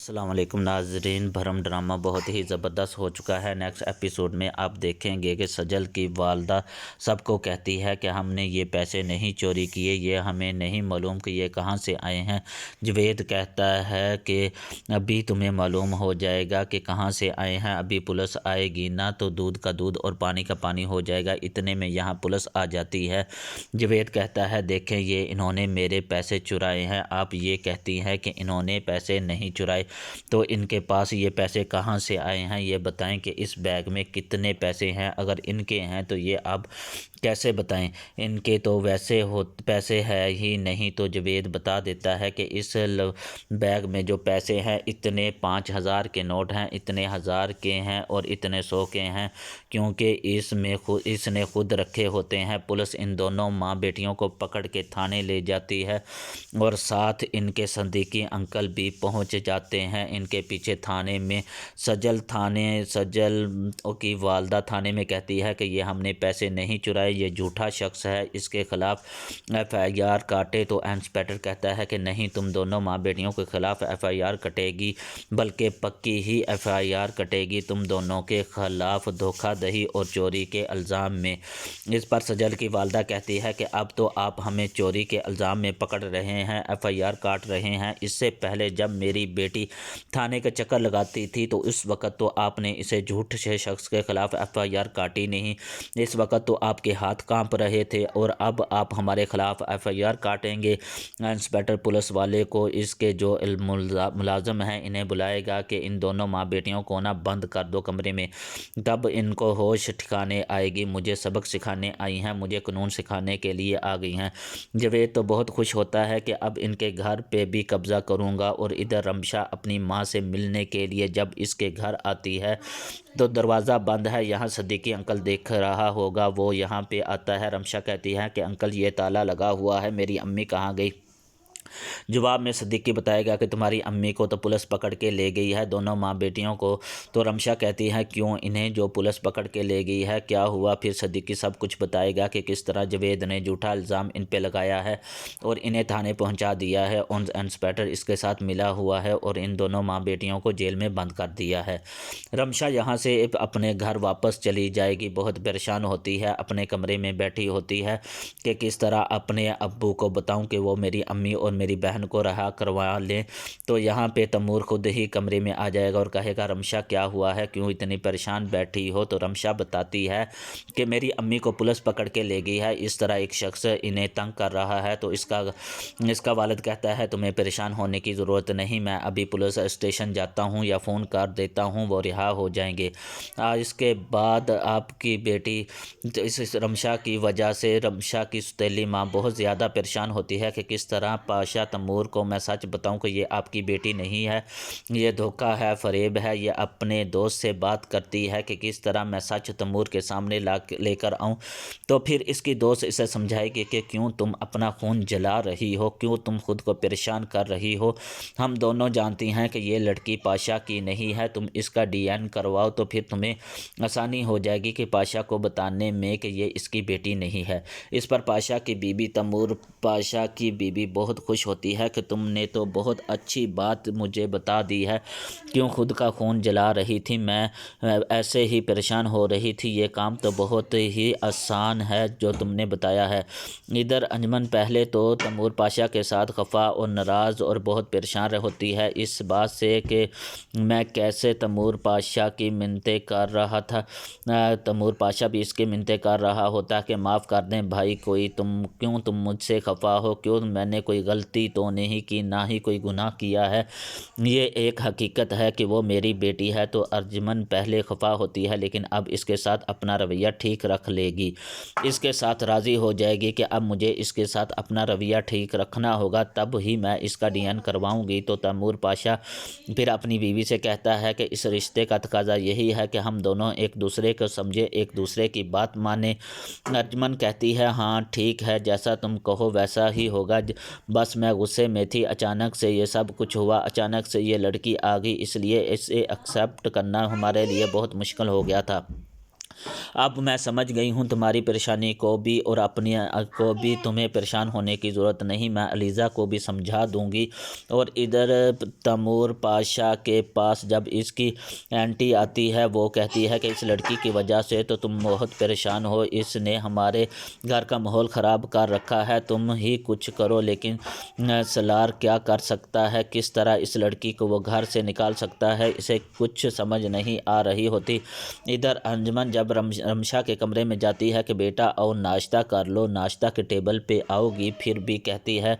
अस्सलाम वालेकुम नाजरीन। भरम ड्रामा बहुत ही ज़बरदस्त हो चुका है। नेक्स्ट एपिसोड में आप देखेंगे कि सजल की वालदा सबको कहती है कि हमने ये पैसे नहीं चोरी किए, ये हमें नहीं मालूम कि ये कहाँ से आए हैं। जवेद कहता है कि अभी तुम्हें मालूम हो जाएगा कि कहाँ से आए हैं, अभी पुलिस आएगी ना तो दूध का दूध और पानी का पानी हो जाएगा। इतने में यहाँ पुलिस आ जाती है। जवेद कहता है देखें ये इन्होंने मेरे पैसे चुराए हैं। आप ये कहती हैं कि इन्होंने पैसे नहीं चुराए, तो इनके पास ये पैसे कहाँ से आए हैं, ये बताएं कि इस बैग में कितने पैसे हैं। अगर इनके हैं तो ये अब कैसे बताएं, इनके तो वैसे हो पैसे है ही नहीं। तो जवेद बता देता है कि इस बैग में जो पैसे हैं इतने 5,000 के नोट हैं, इतने 1,000 के हैं और इतने 100 के हैं, क्योंकि इसने खुद रखे होते हैं। पुलिस इन दोनों माँ बेटियों को पकड़ के थाने ले जाती है और साथ इनके सदीकी अंकल भी पहुंच जाते हैं इनके पीछे थाने में। सजल की वालदा थाने में कहती है कि ये हमने पैसे नहीं चुराए, ये झूठा शख्स है, इसके खिलाफ एफआईआर काटे। तो इंस्पेक्टर कहता है कि नहीं, तुम दोनों माँ बेटियों के खिलाफ एफआईआर कटेगी, बल्कि पक्की ही एफआईआर कटेगी तुम दोनों के खिलाफ धोखाधड़ी और चोरी के इल्ज़ाम में। इस पर सजल की वालदा कहती है कि अब तो आप हमें चोरी के इल्ज़ाम में पकड़ रहे हैं, एफआईआर काट रहे हैं। इससे पहले जब मेरी बेटी थाने का चक्कर लगाती थी तो उस वक़्त तो आपने इसे झूठ से शख्स के खिलाफ एफआईआर काटी नहीं, इस वक़्त तो आपके हाथ कांप रहे थे और अब आप हमारे खिलाफ एफआईआर काटेंगे। इंस्पेक्टर पुलिस वाले को इसके जो मुलाजम हैं इन्हें बुलाएगा कि इन दोनों माँ बेटियों को ना बंद कर दो कमरे में, तब इनको होश ठिकाने आएगी। मुझे सबक सिखाने आई हैं, मुझे कानून सिखाने के लिए आ गई हैं। जवेद तो बहुत खुश होता है कि अब इनके घर पे भी कब्ज़ा करूँगा। और इधर रमशा अपनी माँ से मिलने के लिए जब इसके घर आती है तो दरवाज़ा बंद है। यहाँ सदीकी अंकल देख रहा होगा, वो यहाँ पे आता है। रमशा कहती है कि अंकल ये ताला लगा हुआ है, मेरी अम्मी कहाँ गई। जवाब में सदीकी बताएगा कि तुम्हारी अम्मी को तो पुलिस पकड़ के ले गई है, दोनों माँ बेटियों को। तो रमशा कहती है क्यों, इन्हें जो पुलिस पकड़ के ले गई है क्या हुआ। फिर सदीकी सब कुछ बताएगा कि किस तरह जवेद ने झूठा इल्ज़ाम इन पे लगाया है और इन्हें थाने पहुंचा दिया है और इंस्पेक्टर इसके साथ मिला हुआ है और इन दोनों माँ बेटियों को जेल में बंद कर दिया है। रमशा यहाँ से अपने घर वापस चली जाएगी, बहुत परेशान होती है, अपने कमरे में बैठी होती है कि किस तरह अपने अब्बू को बताऊं कि वो मेरी अम्मी और मेरी बहन को रहा करवा लें। तो यहाँ पे तैमूर खुद ही कमरे में आ जाएगा और कहेगा रमशा क्या हुआ है, क्यों इतनी परेशान बैठी हो। तो रमशा बताती है कि मेरी अम्मी को पुलिस पकड़ के ले गई है, इस तरह एक शख्स इन्हें तंग कर रहा है। तो इसका वालिद कहता है तुम्हें परेशान होने की ज़रूरत नहीं, मैं अभी पुलिस स्टेशन जाता हूँ या फ़ोन कर देता हूँ, वो रिहा हो जाएंगे। इसके बाद आपकी बेटी इस रमशा की वजह से रमशा की सौतेली माँ बहुत ज़्यादा परेशान होती है कि किस तरह पाशा तैमूर को मैं सच बताऊं कि ये आपकी बेटी नहीं है, ये धोखा है, फरेब है। ये अपने दोस्त से बात करती है कि किस तरह मैं सच तैमूर के सामने लेकर आऊं। तो फिर इसकी दोस्त इसे समझाएगी कि क्यों तुम अपना खून जला रही हो, क्यों तुम खुद को परेशान कर रही हो। हम दोनों जानती हैं कि ये लड़की पाशा की नहीं है, तुम इसका डीएनए करवाओ तो फिर तुम्हें आसानी हो जाएगी कि पाशा को बताने में कि ये इसकी बेटी नहीं है। इस पर पाशा की बीबी तैमूर पाशा की बीबी बहुत खुश होती है कि तुमने तो बहुत अच्छी बात मुझे बता दी है, क्यों खुद का खून जला रही थी, मैं ऐसे ही परेशान हो रही थी, ये काम तो बहुत ही आसान है जो तुमने बताया है। इधर अंजमन पहले तो तैमूर पाशा के साथ खफा और नाराज़ और बहुत परेशान होती है इस बात से कि मैं कैसे तैमूर पाशा की मिन्नतें कर रहा था। तैमूर पाशा भी इसकी मिन्नतें कर रहा होता कि माफ़ कर दें भाई, क्यों तुम मुझसे खफा हो, क्यों मैंने कोई गलती तो नहीं की, ना ही कोई गुनाह किया है, ये एक हकीकत है कि वो मेरी बेटी है। तो अर्जुमन पहले खफा होती है लेकिन अब इसके साथ अपना रवैया ठीक रख लेगी, इसके साथ राज़ी हो जाएगी कि अब मुझे इसके साथ अपना रवैया ठीक रखना होगा, तब ही मैं इसका डीएनए करवाऊंगी। तो तैमूर पाशा फिर अपनी बीवी से कहता है कि इस रिश्ते का तकाजा यही है कि हम दोनों एक दूसरे को समझे, एक दूसरे की बात माने। अर्जुमन कहती है हाँ ठीक है, जैसा तुम कहो वैसा ही होगा, बस मैं गुस्से में थी, अचानक से ये सब कुछ हुआ, अचानक से ये लड़की आ गई, इसलिए इसे एक्सेप्ट करना हमारे लिए बहुत मुश्किल हो गया था। अब मैं समझ गई हूँ तुम्हारी परेशानी को भी और अपनी को भी, तुम्हें परेशान होने की ज़रूरत नहीं, मैं अलीज़ा को भी समझा दूँगी। और इधर तैमूर पाशा के पास जब इसकी आंटी आती है, वो कहती है कि इस लड़की की वजह से तो तुम बहुत परेशान हो, इसने हमारे घर का माहौल ख़राब कर रखा है, तुम ही कुछ करो। लेकिन सलार क्या कर सकता है, किस तरह इस लड़की को वो घर से निकाल सकता है, इसे कुछ समझ नहीं आ रही होती। इधर अंजमन जब रमशा के कमरे में जाती है कि बेटा आओ नाश्ता कर लो, नाश्ता के टेबल पे आओगी, फिर भी कहती है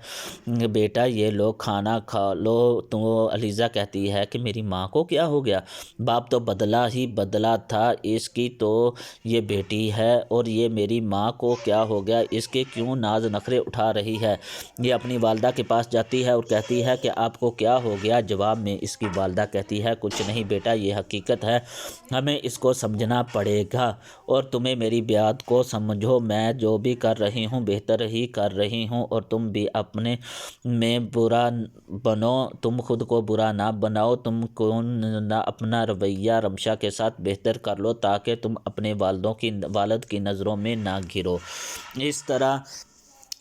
बेटा ये लो खाना खा लो। तो अलीज़ा कहती है कि मेरी माँ को क्या हो गया, बाप तो बदला ही बदला था, इसकी तो ये बेटी है और ये मेरी माँ को क्या हो गया, इसके क्यों नाज नखरे उठा रही है। ये अपनी वालदा के पास जाती है और कहती है कि आपको क्या हो गया। जवाब में इसकी वालदा कहती है कुछ नहीं बेटा, ये हकीकत है, हमें इसको समझना पड़ेगा और तुम्हें मेरी बात को समझो, मैं जो भी कर रही हूँ बेहतर ही कर रही हूँ और तुम भी अपने में बुरा बनो, तुम खुद को बुरा ना बनाओ, तुम कौन ना अपना रवैया रमशा के साथ बेहतर कर लो ताकि तुम अपने वालद की नज़रों में ना घिरो। इस तरह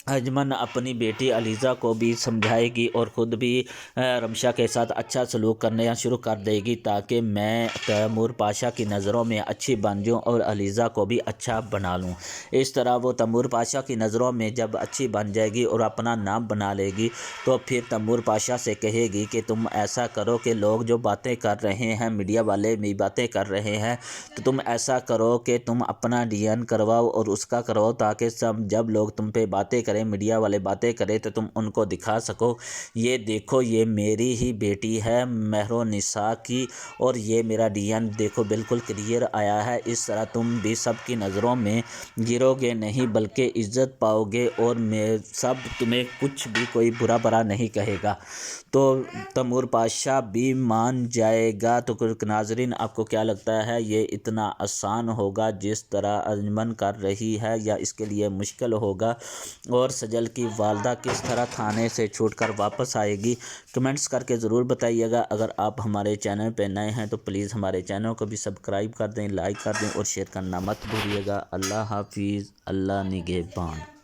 अंजमन अपनी बेटी अलीज़ा को भी समझाएगी और ख़ुद भी रमशा के साथ अच्छा सलूक करना शुरू कर देगी ताकि मैं तैमूर पाशा की नज़रों में अच्छी बन जाऊँ और अलीज़ा को भी अच्छा बना लूँ। इस तरह वो तैमूर पाशा की नज़रों में जब अच्छी बन जाएगी और अपना नाम बना लेगी तो फिर तैमूर पाशा से कहेगी कि तुम ऐसा करो कि लोग जो बातें कर रहे हैं, मीडिया वाले भी बातें कर रहे हैं, तो तुम ऐसा करो कि तुम अपना डीएन करवाओ और उसका करवाओ ताकि सब जब लोग तुम पे बातें करें, मीडिया वाले बातें करें, तो तुम उनको दिखा सको ये देखो ये मेरी ही बेटी है महरोनिसा की और ये मेरा डीएन देखो बिल्कुल क्लियर आया है। इस तरह तुम भी सबकी नज़रों में गिरोगे नहीं बल्कि इज़्ज़त पाओगे और मैं सब तुम्हें कुछ भी कोई बुरा भला नहीं कहेगा। तो तैमूर पाशा भी मान जाएगा। तो नाज़रीन आपको क्या लगता है, ये इतना आसान होगा जिस तरह अंजमन कर रही है या इसके लिए मुश्किल होगा? और सजल की वालदा किस तरह थाने से छूटकर वापस आएगी? कमेंट्स करके ज़रूर बताइएगा। अगर आप हमारे चैनल पर नए हैं तो प्लीज़ हमारे चैनल को भी सब्सक्राइब कर दें, लाइक कर दें और शेयर करना मत भूलिएगा। अल्लाह हाफिज़, अल्लाह निगहबान।